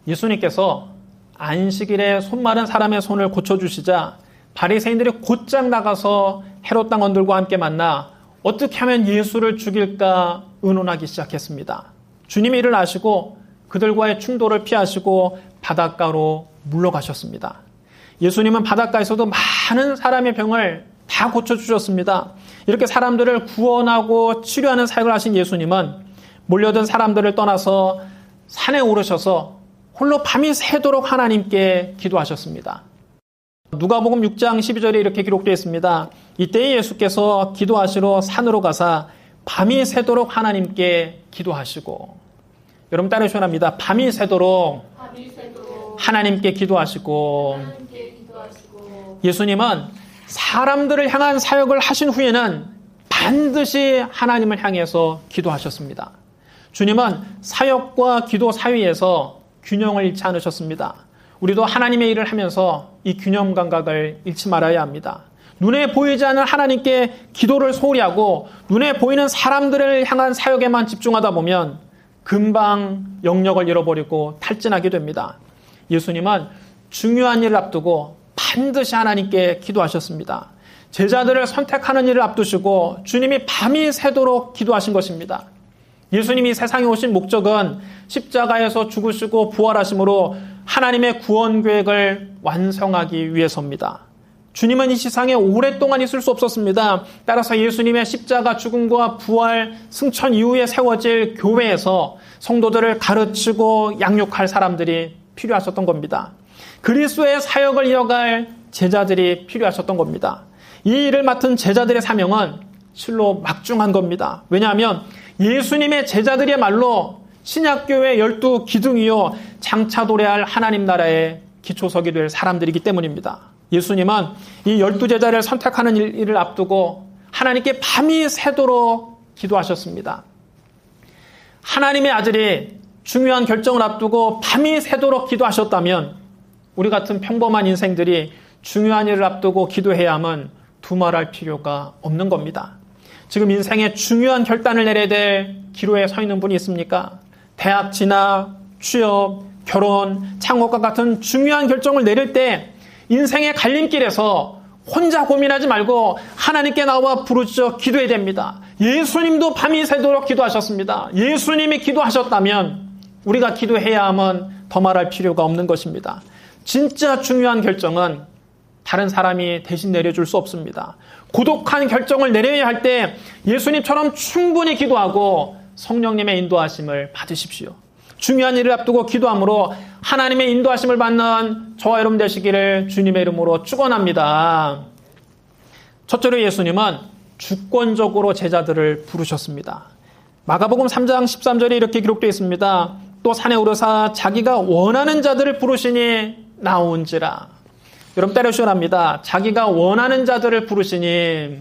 예수님께서 안식일에 손 마른 사람의 손을 고쳐주시자 바리새인들이 곧장 나가서 헤롯 당원들과 함께 만나 어떻게 하면 예수를 죽일까 의논하기 시작했습니다. 주님이 이를 아시고 그들과의 충돌을 피하시고 바닷가로 물러가셨습니다. 예수님은 바닷가에서도 많은 사람의 병을 다 고쳐주셨습니다. 이렇게 사람들을 구원하고 치료하는 사역을 하신 예수님은 몰려든 사람들을 떠나서 산에 오르셔서 홀로 밤이 새도록 하나님께 기도하셨습니다. 누가복음 6장 12절에 이렇게 기록되어 있습니다. 이때 예수께서 기도하시러 산으로 가사 밤이 새도록 하나님께 기도하시고, 여러분 따라하셔야 합니다. 밤이 새도록 하나님께 기도하시고. 예수님은 사람들을 향한 사역을 하신 후에는 반드시 하나님을 향해서 기도하셨습니다. 주님은 사역과 기도 사이에서 균형을 잃지 않으셨습니다. 우리도 하나님의 일을 하면서 이 균형 감각을 잃지 말아야 합니다. 눈에 보이지 않는 하나님께 기도를 소홀히 하고 눈에 보이는 사람들을 향한 사역에만 집중하다 보면 금방 영역을 잃어버리고 탈진하게 됩니다. 예수님은 중요한 일을 앞두고 반드시 하나님께 기도하셨습니다. 제자들을 선택하는 일을 앞두시고 주님이 밤이 새도록 기도하신 것입니다. 예수님이 세상에 오신 목적은 십자가에서 죽으시고 부활하심으로 하나님의 구원 계획을 완성하기 위해서입니다. 주님은 이 세상에 오랫동안 있을 수 없었습니다. 따라서 예수님의 십자가 죽음과 부활 승천 이후에 세워질 교회에서 성도들을 가르치고 양육할 사람들이 필요하셨던 겁니다. 그리스도의 사역을 이어갈 제자들이 필요하셨던 겁니다. 이 일을 맡은 제자들의 사명은 실로 막중한 겁니다. 왜냐하면 예수님의 제자들이야말로 신약교회 12 기둥이요 장차 도래할 하나님 나라의 기초석이 될 사람들이기 때문입니다. 예수님은 이 12제자를 선택하는 일을 앞두고 하나님께 밤이 새도록 기도하셨습니다. 하나님의 아들이 중요한 결정을 앞두고 밤이 새도록 기도하셨다면 우리 같은 평범한 인생들이 중요한 일을 앞두고 기도해야 함은 두말할 필요가 없는 겁니다. 지금 인생에 중요한 결단을 내려야 될 기로에 서 있는 분이 있습니까? 대학 진학, 취업, 결혼, 창업과 같은 중요한 결정을 내릴 때 인생의 갈림길에서 혼자 고민하지 말고 하나님께 나와 부르짖어 기도해야 됩니다. 예수님도 밤이 새도록 기도하셨습니다. 예수님이 기도하셨다면 우리가 기도해야 함은 더 말할 필요가 없는 것입니다. 진짜 중요한 결정은 다른 사람이 대신 내려줄 수 없습니다. 고독한 결정을 내려야 할 때 예수님처럼 충분히 기도하고 성령님의 인도하심을 받으십시오. 중요한 일을 앞두고 기도함으로 하나님의 인도하심을 받는 저와 여러분 되시기를 주님의 이름으로 축원합니다. 첫째로 예수님은 주권적으로 제자들을 부르셨습니다. 마가복음 3장 13절에 이렇게 기록되어 있습니다. 또 산에 오르사 자기가 원하는 자들을 부르시니 나온지라. 여러분 따라하셔야 합니다. 자기가 원하는 자들을 부르시니.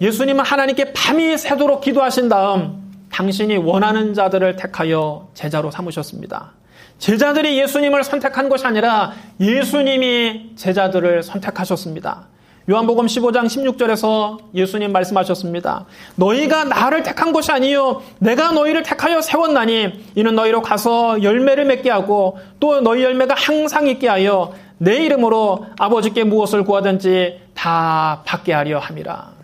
예수님은 하나님께 밤이 새도록 기도하신 다음 당신이 원하는 자들을 택하여 제자로 삼으셨습니다. 제자들이 예수님을 선택한 것이 아니라 예수님이 제자들을 선택하셨습니다. 요한복음 15장 16절에서 예수님 말씀하셨습니다. 너희가 나를 택한 것이 아니요 내가 너희를 택하여 세웠나니 이는 너희로 가서 열매를 맺게 하고 또 너희 열매가 항상 있게 하여 내 이름으로 아버지께 무엇을 구하든지 다 받게 하려 함이라.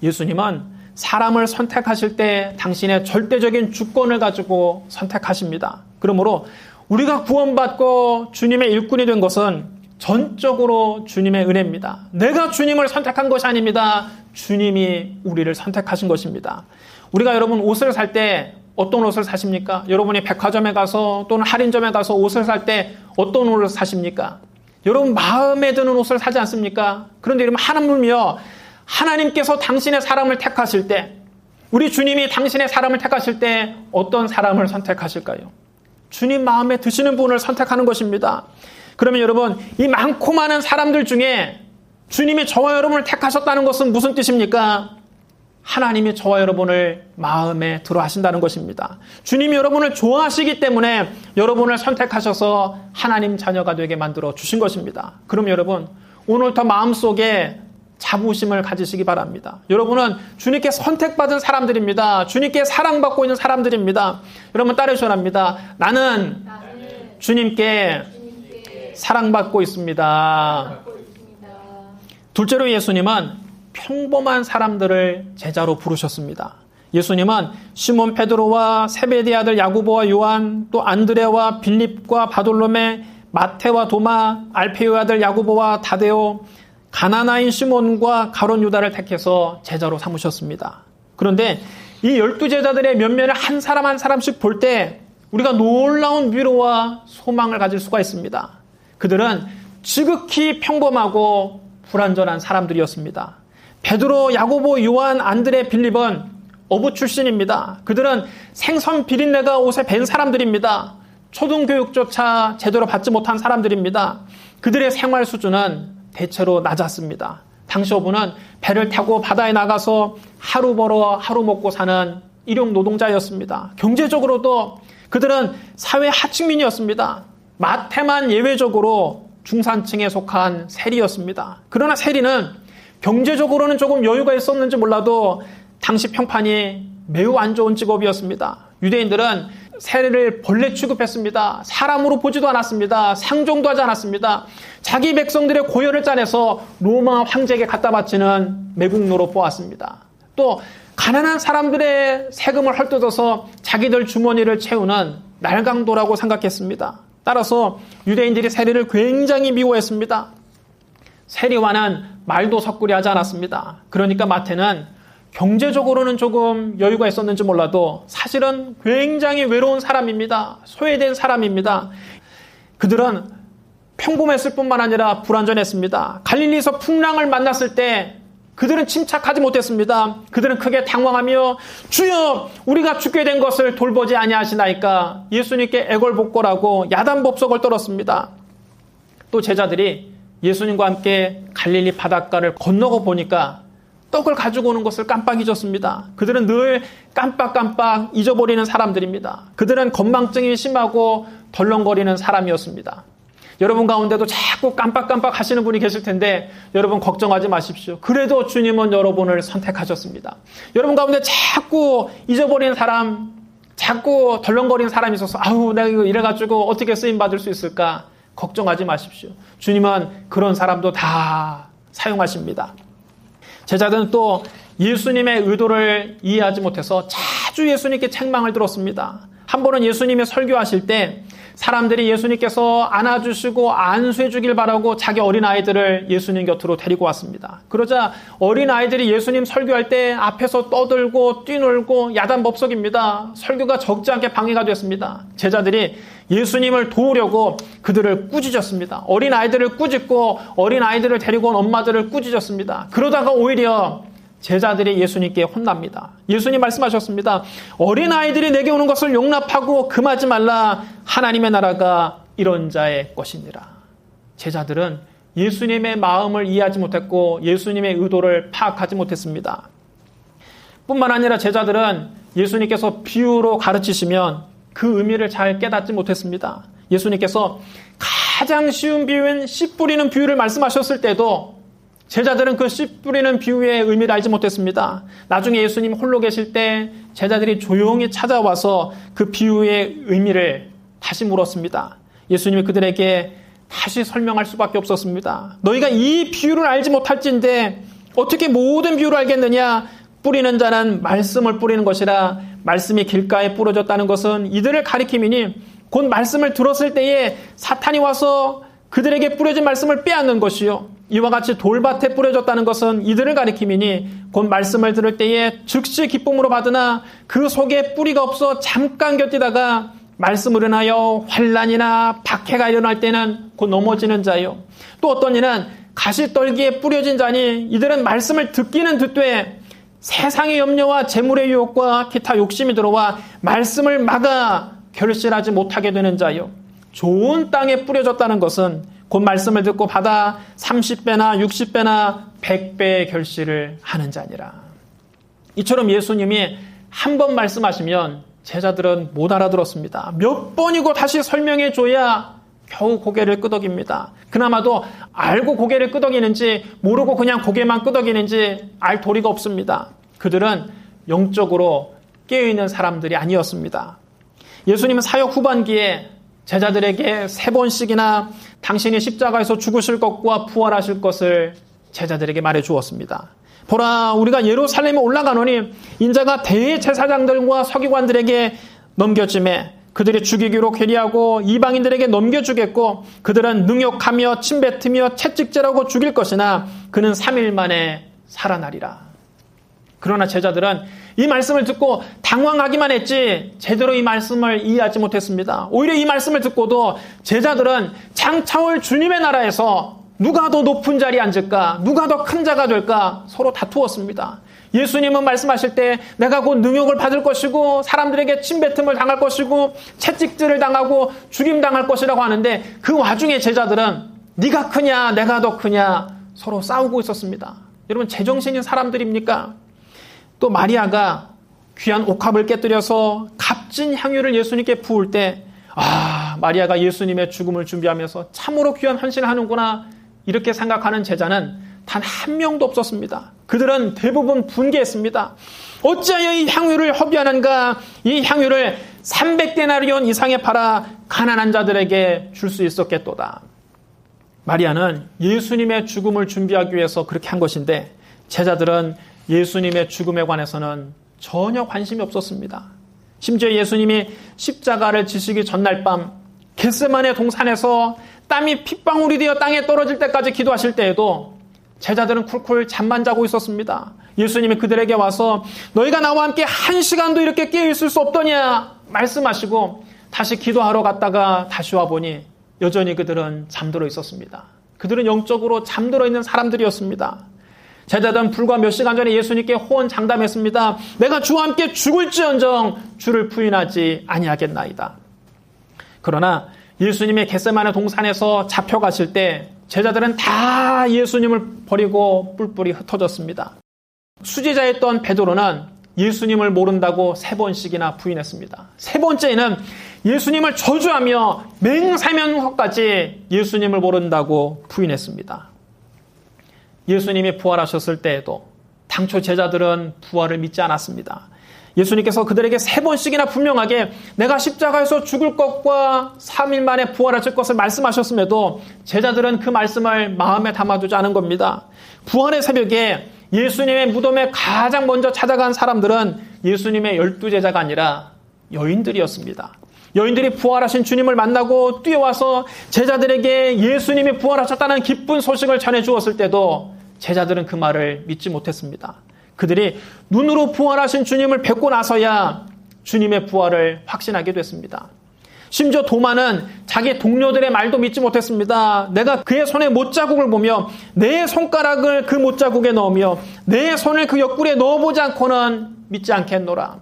예수님은 사람을 선택하실 때 당신의 절대적인 주권을 가지고 선택하십니다. 그러므로 우리가 구원받고 주님의 일꾼이 된 것은 전적으로 주님의 은혜입니다. 내가 주님을 선택한 것이 아닙니다. 주님이 우리를 선택하신 것입니다. 우리가 여러분 옷을 살 때 어떤 옷을 사십니까? 여러분이 백화점에 가서 또는 할인점에 가서 옷을 살 때 어떤 옷을 사십니까? 여러분 마음에 드는 옷을 사지 않습니까? 그런데 여러분 하나님이요, 하나님께서 당신의 사람을 택하실 때, 우리 주님이 당신의 사람을 택하실 때 어떤 사람을 선택하실까요? 주님 마음에 드시는 분을 선택하는 것입니다. 그러면 여러분, 이 많고 많은 사람들 중에 주님이 저와 여러분을 택하셨다는 것은 무슨 뜻입니까? 하나님이 저와 여러분을 마음에 들어 하신다는 것입니다. 주님이 여러분을 좋아하시기 때문에 여러분을 선택하셔서 하나님 자녀가 되게 만들어 주신 것입니다. 그럼 여러분, 오늘부터 마음속에 자부심을 가지시기 바랍니다. 여러분은 주님께 선택받은 사람들입니다. 주님께 사랑받고 있는 사람들입니다. 여러분 따르셔야 합니다. 나는 주님께 사랑받고 있습니다. 둘째로 예수님은 평범한 사람들을 제자로 부르셨습니다. 예수님은 시몬 베드로와 세베대의 아들 야고보와 요한, 또 안드레와 빌립과 바돌로메, 마테와 도마, 알페오의 아들 야고보와 다데오, 가나나인 시몬과 가룟 유다를 택해서 제자로 삼으셨습니다. 그런데 이 12제자들의 면면을 한 사람 한 사람씩 볼 때 우리가 놀라운 위로와 소망을 가질 수가 있습니다. 그들은 지극히 평범하고 불완전한 사람들이었습니다. 베드로, 야고보, 요한, 안드레, 빌립은 어부 출신입니다. 그들은 생선 비린내가 옷에 밴 사람들입니다. 초등교육조차 제대로 받지 못한 사람들입니다. 그들의 생활 수준은 대체로 낮았습니다. 당시 어부는 배를 타고 바다에 나가서 하루 벌어 하루 먹고 사는 일용 노동자였습니다. 경제적으로도 그들은 사회 하층민이었습니다. 마태만 예외적으로 중산층에 속한 세리였습니다. 그러나 세리는 경제적으로는 조금 여유가 있었는지 몰라도 당시 평판이 매우 안 좋은 직업이었습니다. 유대인들은 세리를 벌레 취급했습니다. 사람으로 보지도 않았습니다. 상종도 하지 않았습니다. 자기 백성들의 고열을 짜내서 로마 황제에게 갖다 바치는 매국노로 보았습니다. 또 가난한 사람들의 세금을 헐뜯어서 자기들 주머니를 채우는 날강도라고 생각했습니다. 따라서 유대인들이 세리를 굉장히 미워했습니다. 세리와는 말도 섞으려 하지 않았습니다. 그러니까 마태는 경제적으로는 조금 여유가 있었는지 몰라도 사실은 굉장히 외로운 사람입니다. 소외된 사람입니다. 그들은 평범했을 뿐만 아니라 불완전했습니다. 갈릴리에서 풍랑을 만났을 때 그들은 침착하지 못했습니다. 그들은 크게 당황하며 주여 우리가 죽게 된 것을 돌보지 아니하시나이까 예수님께 애걸복걸하고 야단법석을 떨었습니다. 또 제자들이 예수님과 함께 갈릴리 바닷가를 건너고 보니까 떡을 가지고 오는 것을 깜빡 잊었습니다. 그들은 늘 깜빡깜빡 잊어버리는 사람들입니다. 그들은 건망증이 심하고 덜렁거리는 사람이었습니다. 여러분 가운데도 자꾸 깜빡깜빡 하시는 분이 계실 텐데 여러분 걱정하지 마십시오. 그래도 주님은 여러분을 선택하셨습니다. 여러분 가운데 자꾸 잊어버리는 사람, 자꾸 덜렁거리는 사람이 있어서 아우 내가 이거 이래가지고 어떻게 쓰임받을 수 있을까 걱정하지 마십시오. 주님은 그런 사람도 다 사용하십니다. 제자들은 또 예수님의 의도를 이해하지 못해서 자주 예수님께 책망을 들었습니다. 한 번은 예수님이 설교하실 때 사람들이 예수님께서 안아주시고 안수해 주길 바라고 자기 어린아이들을 예수님 곁으로 데리고 왔습니다. 그러자 어린아이들이 예수님 설교할 때 앞에서 떠들고 뛰놀고 야단법석입니다. 설교가 적지 않게 방해가 됐습니다. 제자들이 예수님을 도우려고 그들을 꾸짖었습니다. 어린아이들을 꾸짖고 어린아이들을 데리고 온 엄마들을 꾸짖었습니다. 그러다가 오히려 제자들이 예수님께 혼납니다. 예수님 말씀하셨습니다. 어린아이들이 내게 오는 것을 용납하고 금하지 말라. 하나님의 나라가 이런 자의 것이니라. 제자들은 예수님의 마음을 이해하지 못했고 예수님의 의도를 파악하지 못했습니다. 뿐만 아니라 제자들은 예수님께서 비유로 가르치시면 그 의미를 잘 깨닫지 못했습니다. 예수님께서 가장 쉬운 비유인 씨 뿌리는 비유를 말씀하셨을 때도 제자들은 그 씨 뿌리는 비유의 의미를 알지 못했습니다. 나중에 예수님 홀로 계실 때 제자들이 조용히 찾아와서 그 비유의 의미를 다시 물었습니다. 예수님이 그들에게 다시 설명할 수밖에 없었습니다. 너희가 이 비유를 알지 못할진데 어떻게 모든 비유를 알겠느냐? 뿌리는 자는 말씀을 뿌리는 것이라. 말씀이 길가에 뿌려졌다는 것은 이들을 가리킴이니 곧 말씀을 들었을 때에 사탄이 와서 그들에게 뿌려진 말씀을 빼앗는 것이요. 이와 같이 돌밭에 뿌려졌다는 것은 이들을 가리킴이니 곧 말씀을 들을 때에 즉시 기쁨으로 받으나 그 속에 뿌리가 없어 잠깐 곁이다가 말씀을 인하여 환난이나 박해가 일어날 때는 곧 넘어지는 자요. 또 어떤 이는 가시떨기에 뿌려진 자니 이들은 말씀을 듣기는 듣되 세상의 염려와 재물의 유혹과 기타 욕심이 들어와 말씀을 막아 결실하지 못하게 되는 자요. 좋은 땅에 뿌려졌다는 것은 곧 말씀을 듣고 받아 30배나 60배나 100배의 결실을 하는 자니라. 이처럼 예수님이 한 번 말씀하시면 제자들은 못 알아들었습니다. 몇 번이고 다시 설명해 줘야 겨우 고개를 끄덕입니다. 그나마도 알고 고개를 끄덕이는지 모르고 그냥 고개만 끄덕이는지 알 도리가 없습니다. 그들은 영적으로 깨어있는 사람들이 아니었습니다. 예수님은 사역 후반기에 제자들에게 3번씩이나 당신이 십자가에서 죽으실 것과 부활하실 것을 제자들에게 말해 주었습니다. 보라, 우리가 예루살렘에 올라가노니 인자가 대제사장들과 서기관들에게 넘겨짐에 그들이 죽이기로 계리하고 이방인들에게 넘겨주겠고 그들은 능욕하며 침뱉으며 채찍질하고 죽일 것이나 그는 3일 만에 살아나리라. 그러나 제자들은 이 말씀을 듣고 당황하기만 했지 제대로 이 말씀을 이해하지 못했습니다. 오히려 이 말씀을 듣고도 제자들은 장차올 주님의 나라에서 누가 더 높은 자리에 앉을까, 누가 더 큰 자가 될까 서로 다투었습니다. 예수님은 말씀하실 때 내가 곧 능욕을 받을 것이고 사람들에게 침뱉음을 당할 것이고 채찍질을 당하고 죽임당할 것이라고 하는데 그 와중에 제자들은 네가 크냐 내가 더 크냐 서로 싸우고 있었습니다. 여러분, 제정신인 사람들입니까? 또 마리아가 귀한 옥합을 깨뜨려서 값진 향유를 예수님께 부을 때 마리아가 예수님의 죽음을 준비하면서 참으로 귀한 헌신을 하는구나 이렇게 생각하는 제자는 단 한 명도 없었습니다. 그들은 대부분 분개했습니다. 어찌하여 이 향유를 허비하는가? 이 향유를 300데나리온 이상에 팔아 가난한 자들에게 줄 수 있었겠도다. 마리아는 예수님의 죽음을 준비하기 위해서 그렇게 한 것인데 제자들은 예수님의 죽음에 관해서는 전혀 관심이 없었습니다. 심지어 예수님이 십자가를 지시기 전날 밤 겟세마네 동산에서 땀이 핏방울이 되어 땅에 떨어질 때까지 기도하실 때에도 제자들은 쿨쿨 잠만 자고 있었습니다. 예수님이 그들에게 와서 너희가 나와 함께 1시간도 이렇게 깨어있을 수 없더냐 말씀하시고 다시 기도하러 갔다가 다시 와보니 여전히 그들은 잠들어 있었습니다. 그들은 영적으로 잠들어 있는 사람들이었습니다. 제자들은 불과 몇 시간 전에 예수님께 호언장담했습니다. 내가 주와 함께 죽을지언정 주를 부인하지 아니하겠나이다. 그러나 예수님의 겟세마네 동산에서 잡혀가실 때 제자들은 다 예수님을 버리고 뿔뿔이 흩어졌습니다. 수제자였던 베드로는 예수님을 모른다고 3번씩이나 부인했습니다. 3번째는 예수님을 저주하며 맹세면서까지 예수님을 모른다고 부인했습니다. 예수님이 부활하셨을 때에도 당초 제자들은 부활을 믿지 않았습니다. 예수님께서 그들에게 3번씩이나 분명하게 내가 십자가에서 죽을 것과 3일 만에 부활하실 것을 말씀하셨음에도 제자들은 그 말씀을 마음에 담아두지 않은 겁니다. 부활의 새벽에 예수님의 무덤에 가장 먼저 찾아간 사람들은 예수님의 12제자가 아니라 여인들이었습니다. 여인들이 부활하신 주님을 만나고 뛰어와서 제자들에게 예수님이 부활하셨다는 기쁜 소식을 전해주었을 때도 제자들은 그 말을 믿지 못했습니다. 그들이 눈으로 부활하신 주님을 뵙고 나서야 주님의 부활을 확신하게 됐습니다. 심지어 도마는 자기 동료들의 말도 믿지 못했습니다. 내가 그의 손에 못자국을 보며 내 손가락을 그 못자국에 넣으며 내 손을 그 옆구리에 넣어보지 않고는 믿지 않겠노라.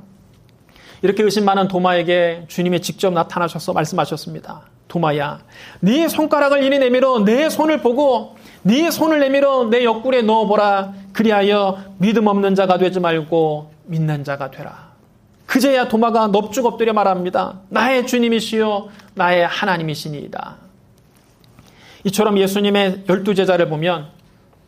이렇게 의심 많은 도마에게 주님이 직접 나타나셔서 말씀하셨습니다. 도마야, 네 손가락을 이리 내밀어 내 손을 보고 네 손을 내밀어 내 옆구리에 넣어보라. 그리하여 믿음 없는 자가 되지 말고 믿는 자가 되라. 그제야 도마가 넙죽 엎드려 말합니다. 나의 주님이시요 나의 하나님이시니이다. 이처럼 예수님의 12제자를 보면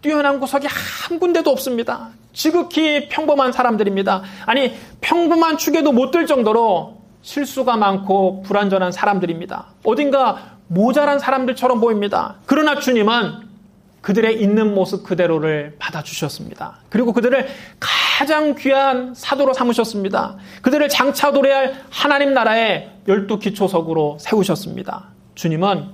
뛰어난 구석이 한 군데도 없습니다. 지극히 평범한 사람들입니다. 아니, 평범한 축에도 못 들 정도로 실수가 많고 불완전한 사람들입니다. 어딘가 모자란 사람들처럼 보입니다. 그러나 주님은 그들의 있는 모습 그대로를 받아주셨습니다. 그리고 그들을 가장 귀한 사도로 삼으셨습니다. 그들을 장차 도래할 하나님 나라의 12기초석으로 세우셨습니다. 주님은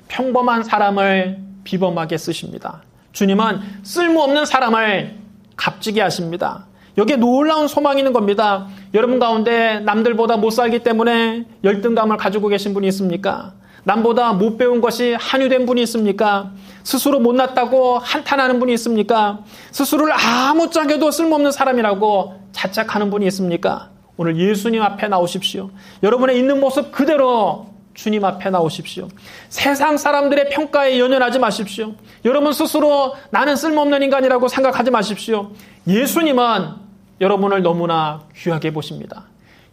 평범한 사람을 비범하게 쓰십니다. 주님은 쓸모없는 사람을 값지게 하십니다. 여기에 놀라운 소망이 있는 겁니다. 여러분 가운데 남들보다 못 살기 때문에 열등감을 가지고 계신 분이 있습니까? 남보다 못 배운 것이 한유된 분이 있습니까? 스스로 못났다고 한탄하는 분이 있습니까? 스스로를 아무짝에도 쓸모없는 사람이라고 자책하는 분이 있습니까? 오늘 예수님 앞에 나오십시오. 여러분의 있는 모습 그대로 주님 앞에 나오십시오. 세상 사람들의 평가에 연연하지 마십시오. 여러분 스스로 나는 쓸모없는 인간이라고 생각하지 마십시오. 예수님은 여러분을 너무나 귀하게 보십니다.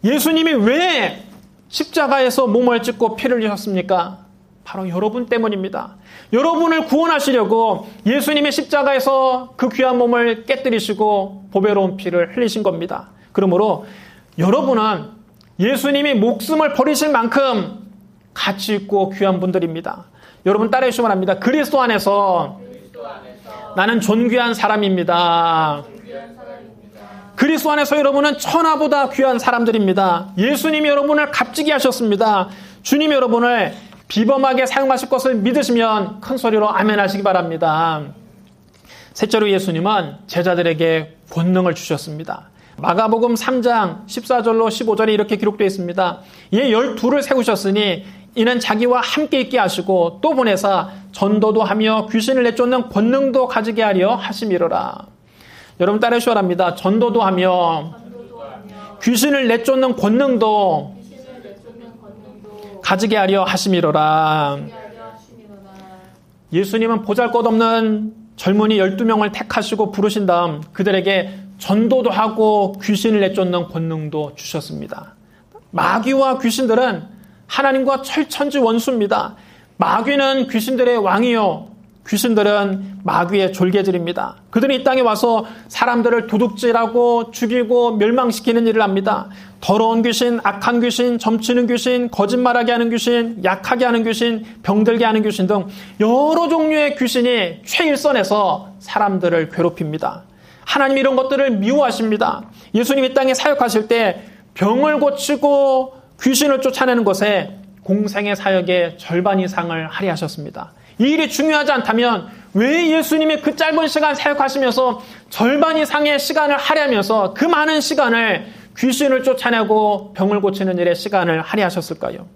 예수님이 왜 십자가에서 몸을 찢고 피를 흘리셨습니까? 바로 여러분 때문입니다. 여러분을 구원하시려고 예수님의 십자가에서 그 귀한 몸을 깨뜨리시고 보배로운 피를 흘리신 겁니다. 그러므로 여러분은 예수님이 목숨을 버리실 만큼 가치 있고 귀한 분들입니다. 여러분 따라해 주시면 합니다. 그리스도 안에서 나는 존귀한 사람입니다. 그리스도 안에서 여러분은 천하보다 귀한 사람들입니다. 예수님이 여러분을 값지게 하셨습니다. 주님이 여러분을 비범하게 사용하실 것을 믿으시면 큰 소리로 아멘 하시기 바랍니다. 셋째로 예수님은 제자들에게 권능을 주셨습니다. 마가복음 3장 14절로 15절에 이렇게 기록되어 있습니다. 이에 12를 세우셨으니 이는 자기와 함께 있게 하시고 또 보내사 전도도 하며 귀신을 내쫓는 권능도 가지게 하려 하심이로라. 여러분 따라해 주셔야 합니다. 전도도 하며 귀신을 내쫓는 권능도 가지게 하려 하심이로라. 예수님은 보잘것없는 젊은이 12명을 택하시고 부르신 다음 그들에게 전도도 하고 귀신을 내쫓는 권능도 주셨습니다. 마귀와 귀신들은 하나님과 철천지 원수입니다. 마귀는 귀신들의 왕이요, 귀신들은 마귀의 졸개들입니다. 그들은 이 땅에 와서 사람들을 도둑질하고 죽이고 멸망시키는 일을 합니다. 더러운 귀신, 악한 귀신, 점치는 귀신, 거짓말하게 하는 귀신, 약하게 하는 귀신, 병들게 하는 귀신 등 여러 종류의 귀신이 최일선에서 사람들을 괴롭힙니다. 하나님 이런 것들을 미워하십니다. 예수님이 이 땅에 사역하실 때 병을 고치고 귀신을 쫓아내는 것에 공생의 사역의 절반 이상을 할애하셨습니다. 이 일이 중요하지 않다면 왜 예수님이 그 짧은 시간 사역하시면서 절반 이상의 시간을 할애하면서 그 많은 시간을 귀신을 쫓아내고 병을 고치는 일에 시간을 할애하셨을까요?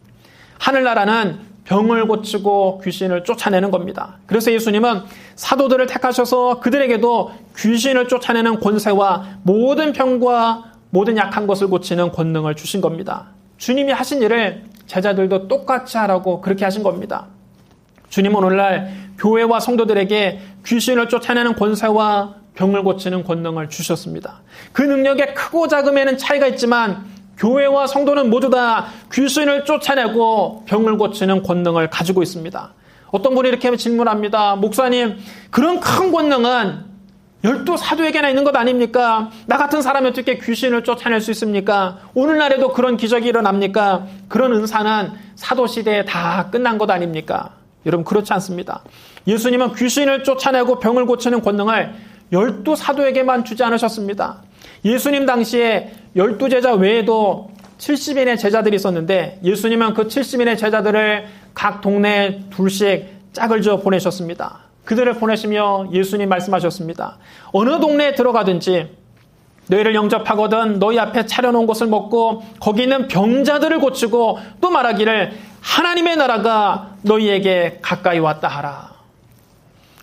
하늘나라는 병을 고치고 귀신을 쫓아내는 겁니다. 그래서 예수님은 사도들을 택하셔서 그들에게도 귀신을 쫓아내는 권세와 모든 병과 모든 약한 것을 고치는 권능을 주신 겁니다. 주님이 하신 일을 제자들도 똑같이 하라고 그렇게 하신 겁니다. 주님은 오늘날 교회와 성도들에게 귀신을 쫓아내는 권세와 병을 고치는 권능을 주셨습니다. 그 능력에 크고 작음에는 차이가 있지만 교회와 성도는 모두 다 귀신을 쫓아내고 병을 고치는 권능을 가지고 있습니다. 어떤 분이 이렇게 질문합니다. 목사님, 그런 큰 권능은 12사도에게나 있는 것 아닙니까? 나 같은 사람이 어떻게 귀신을 쫓아낼 수 있습니까? 오늘날에도 그런 기적이 일어납니까? 그런 은사는 사도시대에 다 끝난 것 아닙니까? 여러분 그렇지 않습니다. 예수님은 귀신을 쫓아내고 병을 고치는 권능을 12사도에게만 주지 않으셨습니다. 예수님 당시에 12제자 외에도 70인의 제자들이 있었는데 예수님은 그 70인의 제자들을 각 동네에 둘씩 짝을 지어 보내셨습니다. 그들을 보내시며 예수님 말씀하셨습니다. 어느 동네에 들어가든지 너희를 영접하거든 너희 앞에 차려놓은 것을 먹고 거기 있는 병자들을 고치고 또 말하기를 하나님의 나라가 너희에게 가까이 왔다 하라.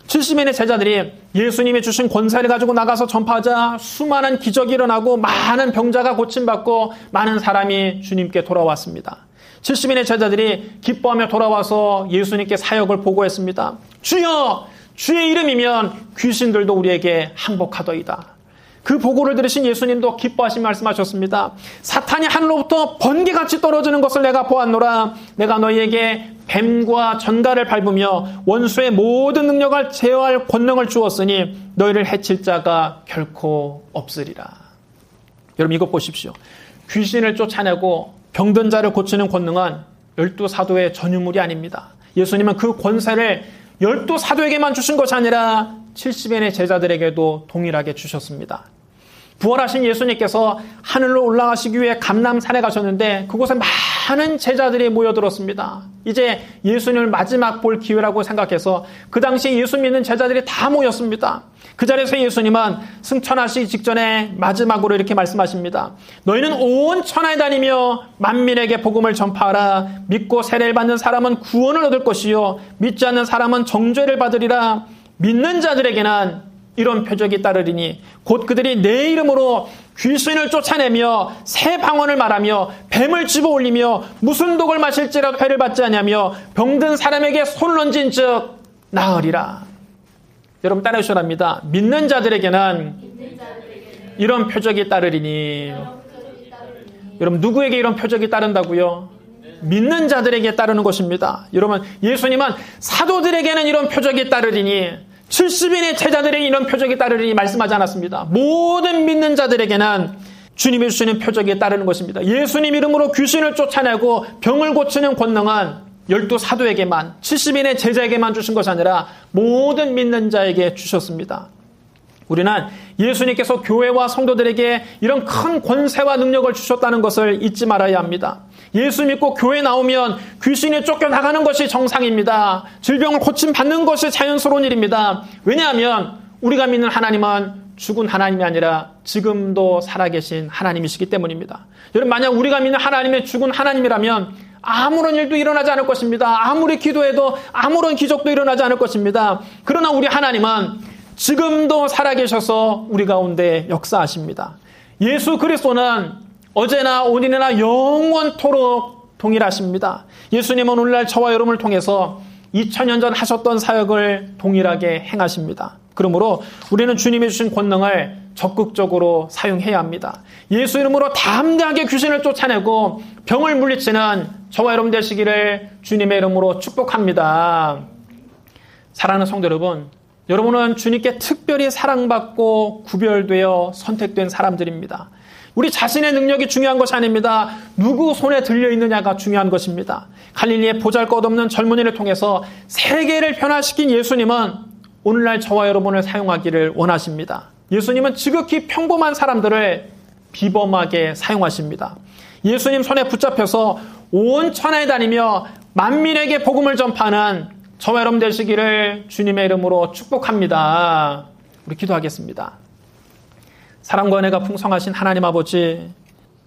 70인의 제자들이 예수님이 주신 권세를 가지고 나가서 전파하자 수많은 기적이 일어나고 많은 병자가 고침받고 많은 사람이 주님께 돌아왔습니다. 70인의 제자들이 기뻐하며 돌아와서 예수님께 사역을 보고했습니다. 주여! 주의 이름이면 귀신들도 우리에게 항복하더이다. 그 보고를 들으신 예수님도 기뻐하신 말씀하셨습니다. 사탄이 하늘로부터 번개같이 떨어지는 것을 내가 보았노라. 내가 너희에게 뱀과 전갈을 밟으며 원수의 모든 능력을 제어할 권능을 주었으니 너희를 해칠 자가 결코 없으리라. 여러분 이것 보십시오. 귀신을 쫓아내고 병든 자를 고치는 권능은 12사도의 전유물이 아닙니다. 예수님은 그 권세를 12사도에게만 주신 것이 아니라 70인의 제자들에게도 동일하게 주셨습니다. 부활하신 예수님께서 하늘로 올라가시기 위해 감람산에 가셨는데 그곳에 많은 제자들이 모여들었습니다. 이제 예수님을 마지막 볼 기회라고 생각해서 그 당시 예수 믿는 제자들이 다 모였습니다. 그 자리에서 예수님은 승천하시기 직전에 마지막으로 이렇게 말씀하십니다. 너희는 온 천하에 다니며 만민에게 복음을 전파하라. 믿고 세례를 받는 사람은 구원을 얻을 것이요 믿지 않는 사람은 정죄를 받으리라. 믿는 자들에게는 이런 표적이 따르리니 곧 그들이 내 이름으로 귀신을 쫓아내며 새 방언을 말하며 뱀을 집어올리며 무슨 독을 마실지라도 해를 받지 않으며 병든 사람에게 손을 얹은 즉 나으리라. 여러분 따라해 주셔야 합니다. 믿는 자들에게는 이런 표적이 따르리니. 여러분 누구에게 이런 표적이 따른다고요? 믿는 자들에게 따르는 것입니다. 여러분, 예수님은 사도들에게는 이런 표적이 따르리니 70인의 제자들에게 이런 표적이 따르리니 말씀하지 않았습니다. 모든 믿는 자들에게는 주님이 주시는 표적이 따르는 것입니다. 예수님 이름으로 귀신을 쫓아내고 병을 고치는 권능은 12사도에게만 70인의 제자에게만 주신 것이 아니라 모든 믿는 자에게 주셨습니다. 우리는 예수님께서 교회와 성도들에게 이런 큰 권세와 능력을 주셨다는 것을 잊지 말아야 합니다. 예수 믿고 교회 나오면 귀신이 쫓겨나가는 것이 정상입니다. 질병을 고침받는 것이 자연스러운 일입니다. 왜냐하면 우리가 믿는 하나님은 죽은 하나님이 아니라 지금도 살아계신 하나님이시기 때문입니다. 여러분, 만약 우리가 믿는 하나님이 죽은 하나님이라면 아무런 일도 일어나지 않을 것입니다. 아무리 기도해도 아무런 기적도 일어나지 않을 것입니다. 그러나 우리 하나님은 지금도 살아계셔서 우리 가운데 역사하십니다. 예수 그리스도는 어제나 오늘이나 영원토록 동일하십니다. 예수님은 오늘날 저와 여러분을 통해서 2000년 전 하셨던 사역을 동일하게 행하십니다. 그러므로 우리는 주님이 주신 권능을 적극적으로 사용해야 합니다. 예수 이름으로 담대하게 귀신을 쫓아내고 병을 물리치는 저와 여러분 되시기를 주님의 이름으로 축복합니다. 사랑하는 성도 여러분, 여러분은 주님께 특별히 사랑받고 구별되어 선택된 사람들입니다. 우리 자신의 능력이 중요한 것이 아닙니다. 누구 손에 들려있느냐가 중요한 것입니다. 갈릴리의 보잘것없는 젊은이를 통해서 세계를 변화시킨 예수님은 오늘날 저와 여러분을 사용하기를 원하십니다. 예수님은 지극히 평범한 사람들을 비범하게 사용하십니다. 예수님 손에 붙잡혀서 온 천하에 다니며 만민에게 복음을 전파하는 저와 여러분 되시기를 주님의 이름으로 축복합니다. 우리 기도하겠습니다. 사랑과 은혜가 풍성하신 하나님 아버지,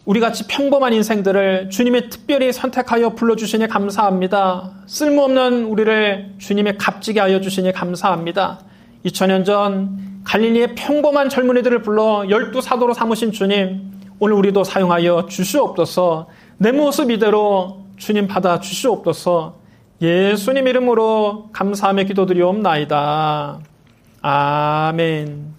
우리같이 평범한 인생들을 주님이 특별히 선택하여 불러주시니 감사합니다. 쓸모없는 우리를 주님의 값지게 하여 주시니 감사합니다. 2000년 전 갈릴리의 평범한 젊은이들을 불러 12사도로 삼으신 주님, 오늘 우리도 사용하여 주시옵소서. 내 모습 이대로 주님 받아 주시옵소서. 예수님 이름으로 감사하며 기도드리옵나이다. 아멘.